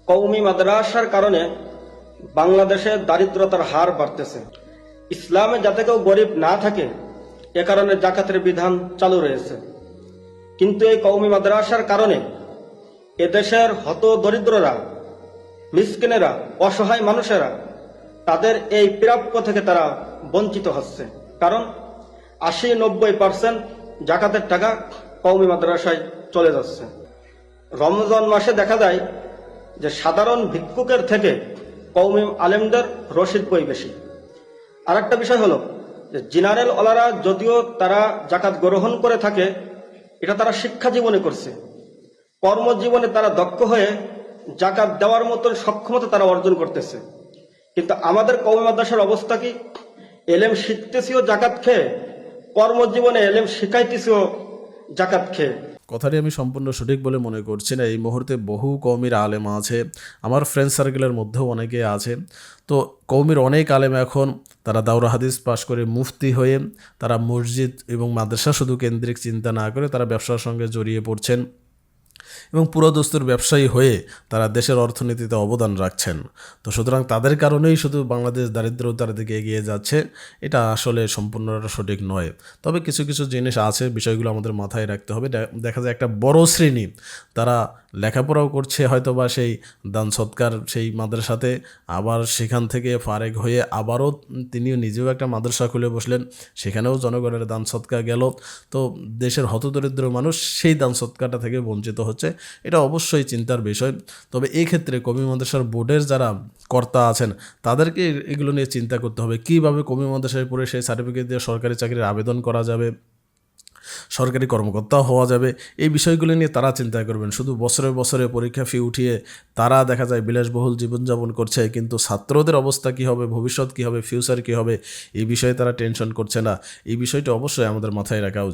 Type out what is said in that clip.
কওমি মাদ্রাসার কারণে বাংলাদেশে দারিদ্রতার হার বাড়তেছে। ইসলামে যাতে কেউ গরিব না থাকে এ কারণে জাকাতের বিধান চালু রয়েছে, কিন্তু এই কওমি মাদ্রাসার কারণে এদেশের হত দরিদ্ররা, মিসকিনেরা, অসহায় মানুষেরা তাদের এই প্রাপ্য থেকে তারা বঞ্চিত হচ্ছে। কারণ 80-90% জাকাতের টাকা কওমি মাদ্রাসায় চলে যাচ্ছে। রমজান মাসে দেখা যায় যে সাধারণ ভিক্ষুকের থেকে কওমি আলেমদের রসিদ বই বেশি। আর একটা বিষয় হলো যে জেনারেল ওলারা যদিও তারা জাকাত গ্রহণ করে থাকে, এটা তারা শিক্ষা জীবনে করছে, কর্মজীবনে তারা দক্ষ হয়ে জাকাত দেওয়ার মতো সক্ষমতা তারা অর্জন করতেছে। কিন্তু আমাদের কওমি মাদ্রাসার অবস্থা কি? এলেম শিখতেছিও জাকাত খেয়ে, কর্মজীবনে এলেম শিখাইতেছিও জাকাত খেয়ে। কথাটি আমি সম্পূর্ণ সঠিক বলে মনে করছি না। এই মুহূর্তে বহু কওমির আলেম আছে, আমার ফ্রেন্ড সার্কেলের মধ্যেও অনেকে আছে। তো কওমির অনেক আলেম এখন তারা দাওরা হাদিস পাশ করে মুফতি হয়ে তারা মসজিদ এবং মাদ্রাসা শুধু কেন্দ্রিক চিন্তা না করে তারা ব্যবসার সঙ্গে জড়িয়ে পড়ছেন এবং পুরোদস্তুর ব্যবসায়ী হয়ে তারা দেশের অর্থনীতিতে অবদান রাখছেন। তো সুতরাং তাদের কারণেই শুধু বাংলাদেশ দারিদ্রতার দিকে এগিয়ে যাচ্ছে, এটা আসলে সম্পূর্ণটা সঠিক নয়। তবে কিছু কিছু জিনিস আছে, বিষয়গুলো আমাদের মাথায় রাখতে হবে। দেখা যায় একটা বড় শ্রেণী তারা লেখাপড়াও করছে হয়তো বা সেই দান সৎকার সেই মাদ্রাসাতে, আবার সেখান থেকে ফারেক হয়ে আবারও তিনিও নিজেও একটা মাদ্রাসা খুলে বসলেন, সেখানেও জনগণের দান সৎকার গেল। তো দেশের হতদরিদ্র মানুষ সেই দান সৎকারটা থেকে বঞ্চিত হচ্ছে, এটা অবশ্যই চিন্তার বিষয়। তবে এই ক্ষেত্রে কওমি মাদ্রাসার বোর্ডের যারা কর্তা আছেন তাদেরকে এগুলো নিয়ে চিন্তা করতে হবে, কীভাবে কওমি মাদ্রাসায় পড়ে সেই সার্টিফিকেট দিয়ে সরকারি চাকরির আবেদন করা যাবে, সরকারি কর্মকর্তা হওয়া যাবে। এই বিষয়গুলো নিয়ে তারা চিন্তা করবেন। শুধু বছরে বছরে পরীক্ষা ফি উঠিয়ে তারা দেখা যায় বিলাসবহুল জীবনযাপন করছে, কিন্তু ছাত্রদের অবস্থা কী হবে, ভবিষ্যৎ কী হবে, ফিউচার কী হবে, এই বিষয়ে তারা টেনশন করছে না। এই বিষয়টা অবশ্যই আমাদের মাথায় রাখা উচিত।